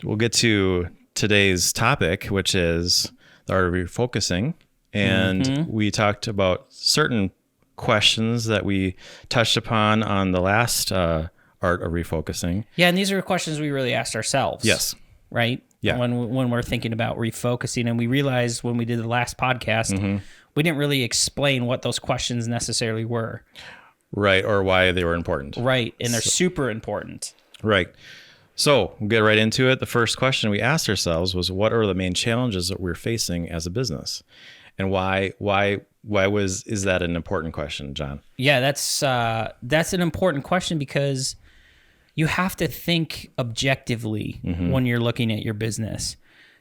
we'll get to today's topic, which is the art of refocusing. And we talked about certain questions that we touched upon on the last art of refocusing. Yeah, and these are questions we really asked ourselves. Yes. Right? Yeah. When we're thinking about refocusing, and we realized when we did the last podcast, we didn't really explain what those questions necessarily were. Right, or why they were important. Right, and they're super important. Right. So we'll get right into it. The first question we asked ourselves was, what are the main challenges that we're facing as a business? And why is that an important question, John? Yeah, that's an important question because you have to think objectively when you're looking at your business.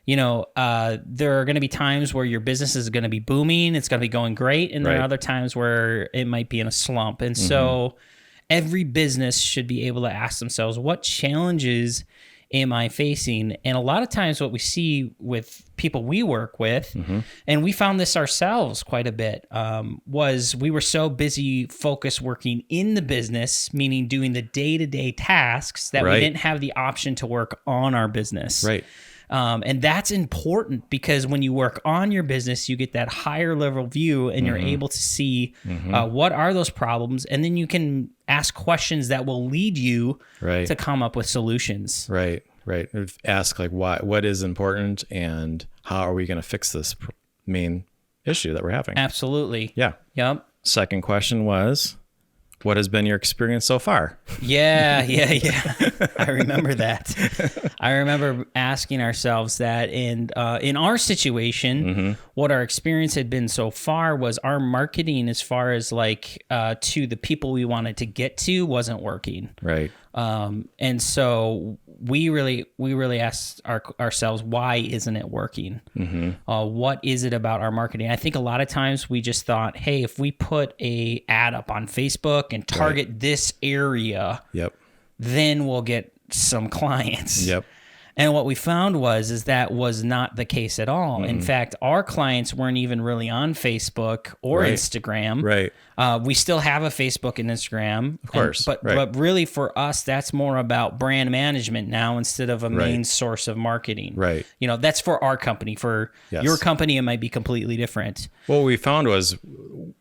You know, there are going to be times where your business is going to be booming, it's going to be going great, and there are other times where it might be in a slump. And so every business should be able to ask themselves, what challenges am I facing? And a lot of times what we see with people we work with, and we found this ourselves quite a bit, was we were so busy focused working in the business, meaning doing the day-to-day tasks, that we didn't have the option to work on our business. Right. And that's important because when you work on your business, you get that higher level view and you're able to see what are those problems. And then you can ask questions that will lead you to come up with solutions. Right. Ask like what is important and how are we going to fix this main issue that we're having? Absolutely. Yeah. Yep. Second question was, what has been your experience so far? Yeah. I remember that. I remember asking ourselves that. And in our situation, what our experience had been so far was our marketing as far as like to the people we wanted to get to wasn't working. Right. And so we really asked ourselves, why isn't it working? What is it about our marketing? I think a lot of times we just thought, hey, if we put a ad up on Facebook and target this area, then we'll get some clients. And what we found is that was not the case at all. In fact, our clients weren't even really on Facebook or Instagram. We still have a Facebook and Instagram, of course. But really for us, that's more about brand management now instead of a main source of marketing. You know, that's for our company. For your company, it might be completely different. What we found was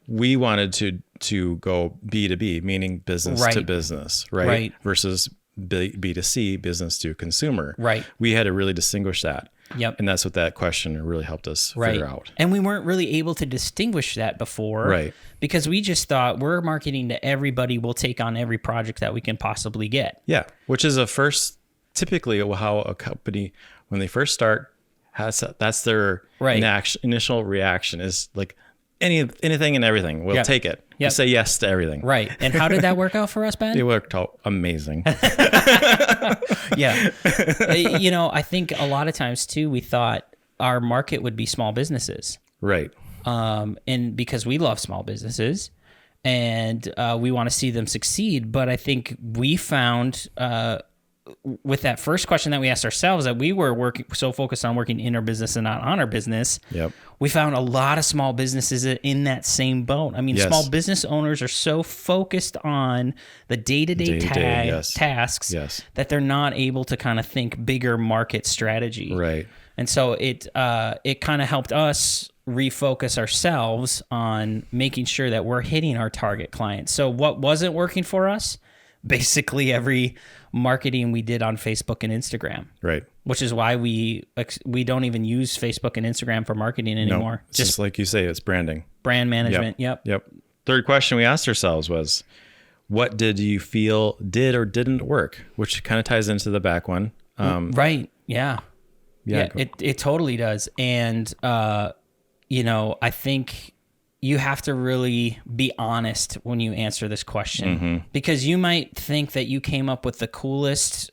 we wanted to go B2B, meaning business to business, versus B2C, business to consumer. We had to really distinguish that. And that's what that question really helped us figure out. And we weren't really able to distinguish that before because we just thought we're marketing to everybody. We'll take on every project that we can possibly get. Yeah, which is typically how a company, when they first start, that's their initial reaction is like anything and everything. We'll take it. You say yes to everything. And how did that work out for us, Ben? It worked out amazing. You know, I think a lot of times too, we thought our market would be small businesses. And because we love small businesses and we want to see them succeed. But I think we found with that first question that we asked ourselves, that we were so focused on working in our business and not on our business. We found a lot of small businesses in that same boat. I mean, small business owners are so focused on the day-to-day tasks that they're not able to kind of think bigger market strategy. And so it kind of helped us refocus ourselves on making sure that we're hitting our target clients. So what wasn't working for us? Basically every marketing we did on Facebook and Instagram. Which is why we don't even use Facebook and Instagram for marketing anymore. No, just like you say, it's branding. Brand management. Yep. Third question we asked ourselves was, what did you feel did or didn't work? Which kind of ties into the back one. Yeah, it totally does. And you know, I think you have to really be honest when you answer this question because you might think that you came up with the coolest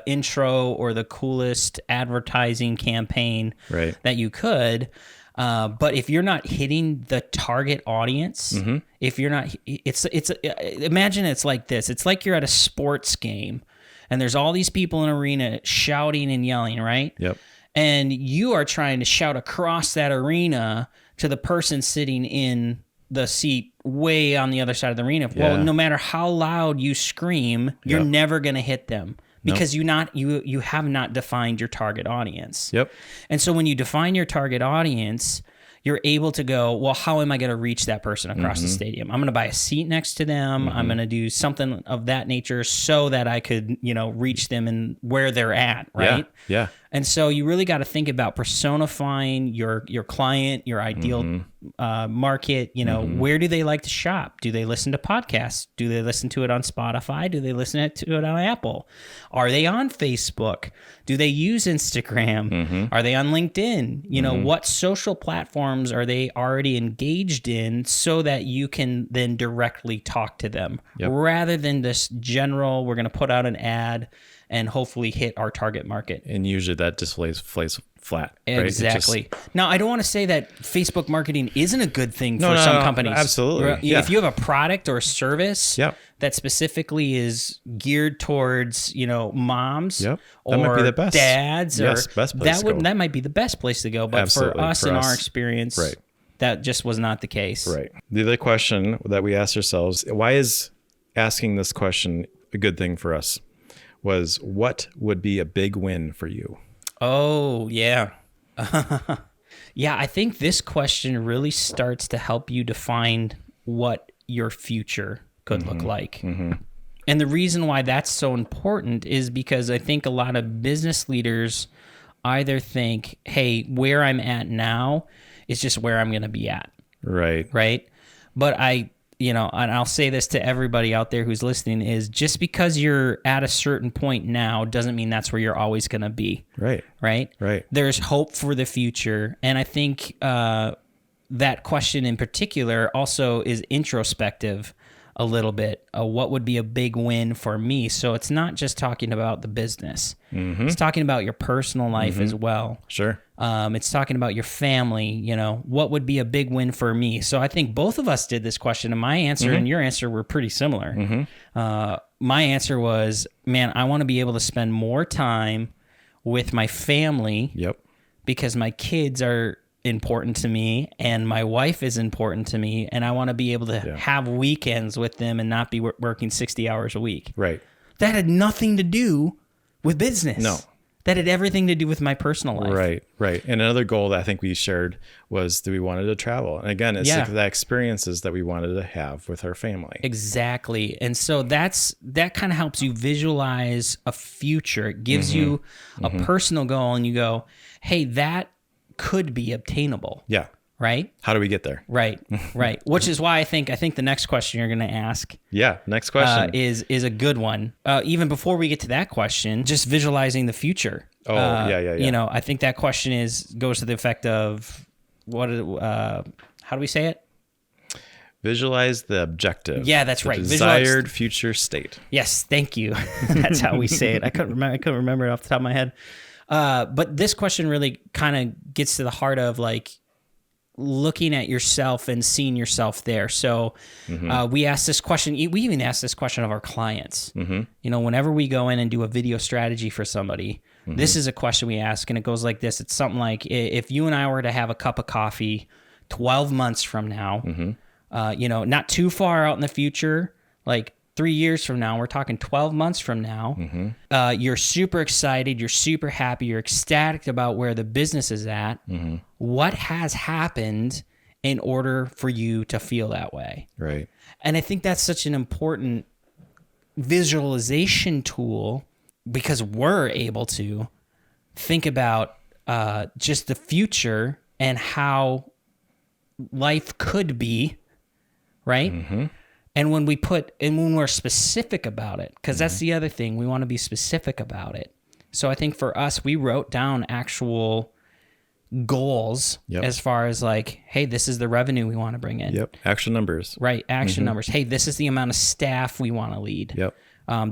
intro or the coolest advertising campaign that you could. But if you're not hitting the target audience, if you're not, imagine it's like this. It's like you're at a sports game and there's all these people in an arena shouting and yelling, right? And you are trying to shout across that arena to the person sitting in the seat way on the other side of the arena. Well, no matter how loud you scream, you're never going to hit them because you have not defined your target audience. Yep. And so when you define your target audience, you're able to go, well, how am I going to reach that person across the stadium? I'm going to buy a seat next to them. I'm going to do something of that nature so that I could, reach them and where they're at, right? Yeah. And so you really got to think about personifying your client, your ideal market. Where do they like to shop? Do they listen to podcasts? Do they listen to it on Spotify? Do they listen to it on Apple? Are they on Facebook? Do they use Instagram? Are they on LinkedIn? What social platforms are they already engaged in so that you can then directly talk to them rather than this general, we're going to put out an ad and hopefully hit our target market. And usually that just plays flat. Exactly. Right? Now, I don't want to say that Facebook marketing isn't a good thing for some companies. Absolutely. If you have a product or a service that specifically is geared towards, moms or might be the best. Dads, best place to go. That might be the best place to go. But absolutely. For us, in our experience, that just was not the case. Right. The other question that we asked ourselves, why is asking this question a good thing for us? Was what would be a big win for you? Oh, yeah. Yeah, I think this question really starts to help you define what your future could look like. And the reason why that's so important is because I think a lot of business leaders either think, hey, where I'm at now is just where I'm going to be at. Right. But and I'll say this to everybody out there who's listening, is just because you're at a certain point now doesn't mean that's where you're always going to be. Right. There's hope for the future. And I think that question in particular also is introspective a little bit. What would be a big win for me? So it's not just talking about the business. It's talking about your personal life as well. Sure. It's talking about your family, what would be a big win for me? So I think both of us did this question, and my answer and your answer were pretty similar. My answer was, man, I want to be able to spend more time with my family because my kids are important to me and my wife is important to me, and I want to be able to have weekends with them and not be working 60 hours a week. That had nothing to do with business. No. That had everything to do with my personal life. Right. And another goal that I think we shared was that we wanted to travel. And again, it's like the experiences that we wanted to have with our family. Exactly. And so that kind of helps you visualize a future. It gives you a personal goal, and you go, hey, that could be obtainable. Right? How do we get there? Right. Which is why I think the next question you're going to ask. Next question is a good one. Even before we get to that question, just visualizing the future. I think that question goes to the effect of how do we say it? Visualize the objective. Yeah, that's right. Desired future state. Yes, thank you. That's how we say it. I couldn't remember it off the top of my head. But this question really kind of gets to the heart of like looking at yourself and seeing yourself there. So we asked this question. We even asked this question of our clients. Whenever we go in and do a video strategy for somebody, this is a question we ask, and it goes like this. It's something like, if you and I were to have a cup of coffee 12 months from now, not too far out in the future, like 3 years from now, we're talking 12 months from now, you're super excited, you're super happy, you're ecstatic about where the business is at. What has happened in order for you to feel that way? Right. And I think that's such an important visualization tool, because we're able to think about just the future and how life could be, right? And when we're specific about it, because that's the other thing, we want to be specific about it. So I think for us, we wrote down actual goals as far as like, hey, this is the revenue we want to bring in. Action numbers. Right. Action numbers. Hey, this is the amount of staff we want to lead.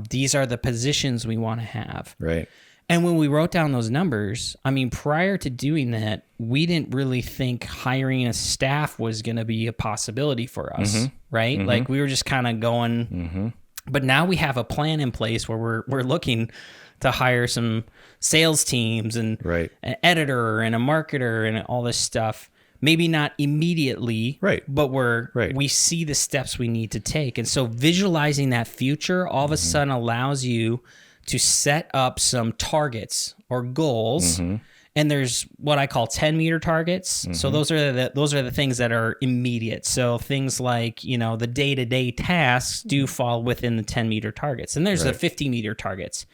These are the positions we want to have. Right. And when we wrote down those numbers, I mean, prior to doing that, we didn't really think hiring a staff was going to be a possibility for us, right? Like we were just kind of going, but now we have a plan in place where we're looking to hire some sales teams and an editor and a marketer and all this stuff. Maybe not immediately, but we see the steps we need to take. And so visualizing that future all of a sudden allows you to set up some targets or goals. And there's what I call 10-meter targets. So those are the things that are immediate. So things like, the day-to-day tasks do fall within the 10-meter targets. And there's the 50-meter targets,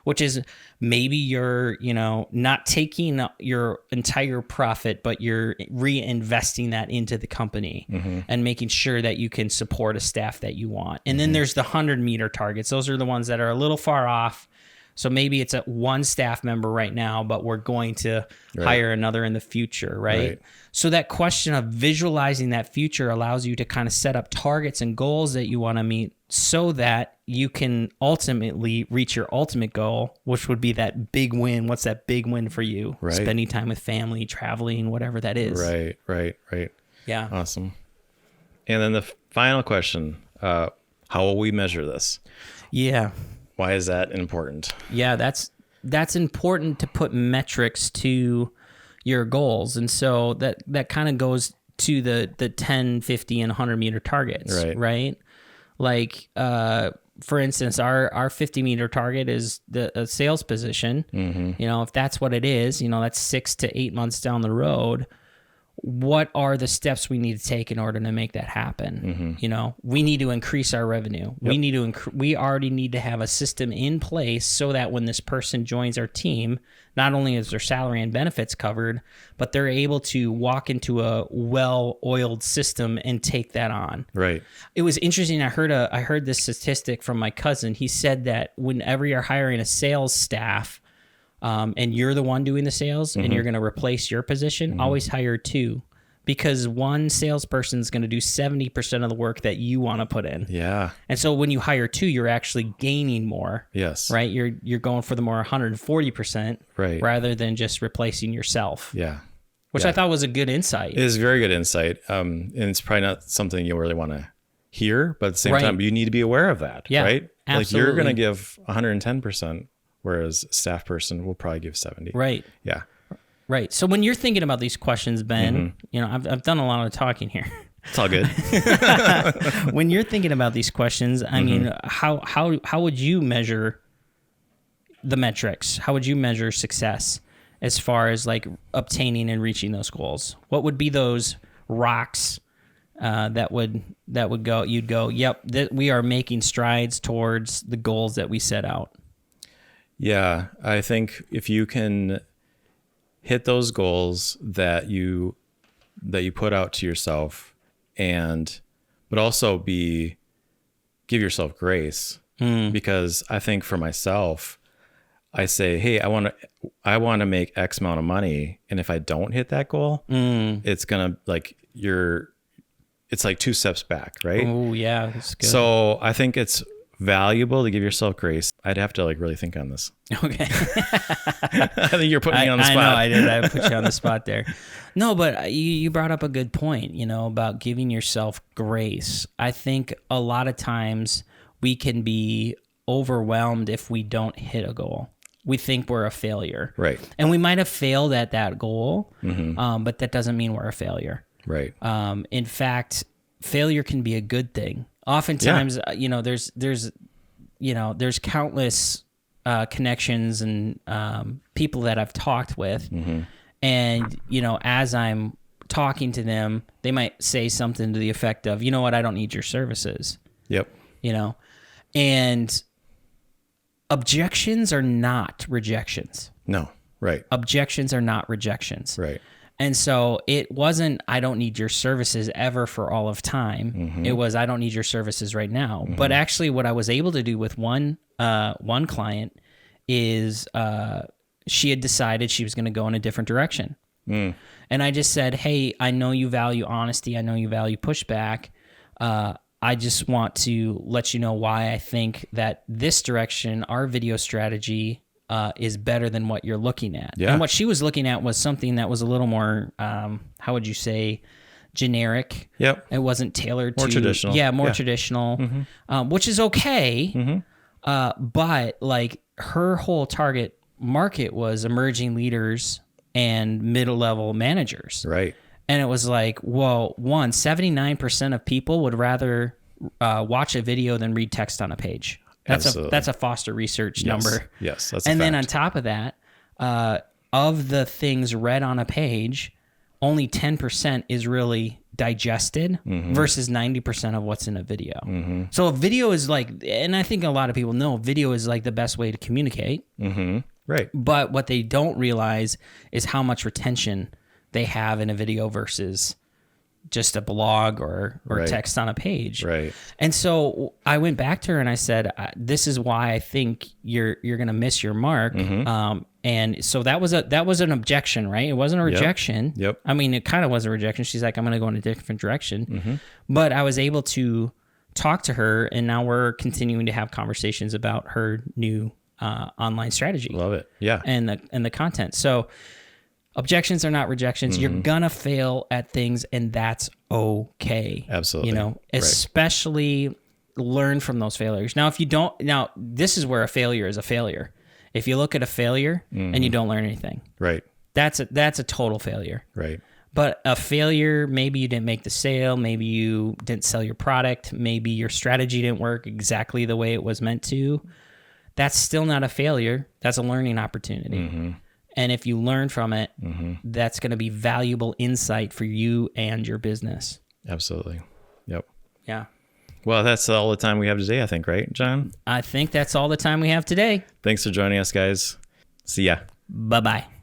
which is maybe you're, not taking your entire profit, but you're reinvesting that into the company and making sure that you can support a staff that you want. And then there's the 100-meter targets. Those are the ones that are a little far off. So maybe it's at one staff member right now, but we're going to hire another in the future, right? So that question of visualizing that future allows you to kind of set up targets and goals that you want to meet so that you can ultimately reach your ultimate goal, which would be that big win. What's that big win for you? Spending time with family, traveling, whatever that is. Right. Yeah. Awesome. And then the final question, how will we measure this? Yeah. Why is that important? Yeah, that's important to put metrics to your goals. And so that kind of goes to the 10, 50, and 100-meter targets, right? Like, for instance, our 50-meter target is a sales position. If that's what it is, that's 6 to 8 months down the road. What are the steps we need to take in order to make that happen? We need to increase our revenue. We already need to have a system in place so that when this person joins our team, not only is their salary and benefits covered, but they're able to walk into a well-oiled system and take that on. Right. It was interesting. I heard this statistic from my cousin. He said that whenever you're hiring a sales staff, and you're the one doing the sales and you're going to replace your position, always hire two, because one salesperson is going to do 70% of the work that you want to put in. Yeah. And so when you hire two, you're actually gaining more. Yes. Right? You're going for the more 140%, rather than just replacing yourself. Yeah. Which I thought was a good insight. It is very good insight. And it's probably not something you really want to hear, but at the same time, you need to be aware of that, right? Absolutely. Like you're going to give 110%. Whereas a staff person will probably give 70. Right. Yeah. Right. So when you're thinking about these questions, Ben, I've done a lot of talking here. It's all good. When you're thinking about these questions, I mean, how would you measure the metrics? How would you measure success as far as like obtaining and reaching those goals? What would be those rocks that would go? You'd go, yep, we are making strides towards the goals that we set out. Yeah, I think if you can hit those goals that you put out to yourself, but also give yourself grace, because I think for myself, I say, hey, I want to make X amount of money, and if I don't hit that goal, it's gonna it's like 2 steps back, right? Oh yeah, that's good. So I think it's valuable to give yourself grace. I'd have to really think on this. Okay. I think you're putting me on the spot. I know I did. I put you on the spot there. No, but you brought up a good point, about giving yourself grace. I think a lot of times we can be overwhelmed if we don't hit a goal. We think we're a failure. Right. And we might have failed at that goal, but that doesn't mean we're a failure. Right. In fact, failure can be a good thing. Oftentimes, there's countless connections and people that I've talked with, and as I'm talking to them, they might say something to the effect of, "You know what? I don't need your services." Yep. And objections are not rejections. No. Right. Objections are not rejections. Right. And so it wasn't, I don't need your services ever for all of time. It was, I don't need your services right now. But actually what I was able to do with one client is she had decided she was going to go in a different direction. And I just said, hey, I know you value honesty. I know you value pushback. I just want to let you know why I think that this direction, our video strategy, is better than what you're looking at. Yeah. And what she was looking at was something that was a little more, how would you say, generic. Yep. It wasn't tailored more to... traditional. Yeah, more traditional, which is okay. But her whole target market was emerging leaders and middle-level managers. Right. And it was like, whoa, 79% of people would rather watch a video than read text on a page. That's a Foster research number. Yes, that's and then on top of that, of the things read on a page, only 10% is really digested versus 90% of what's in a video. So a video is like, and I think a lot of people know, video is like the best way to communicate. Right. But what they don't realize is how much retention they have in a video versus just a blog or text on a page. Right. And so I went back to her and I said, this is why I think you're going to miss your mark. And so that was an objection, right? It wasn't a rejection. Yep. I mean, it kind of was a rejection. She's like, I'm going to go in a different direction. But I was able to talk to her, and now we're continuing to have conversations about her new online strategy. Love it. Yeah. And the content. So objections are not rejections. You're gonna fail at things, and that's okay. Absolutely. Especially learn from those failures. Now, if you don't, this is where a failure is a failure. If you look at a failure and you don't learn anything, right, that's a total failure. Right. But a failure, maybe you didn't make the sale, maybe you didn't sell your product, maybe your strategy didn't work exactly the way it was meant to. That's still not a failure. That's a learning opportunity. And if you learn from it, that's going to be valuable insight for you and your business. Absolutely. Yep. Yeah. Well, that's all the time we have today, I think, right, John? I think that's all the time we have today. Thanks for joining us, guys. See ya. Bye-bye.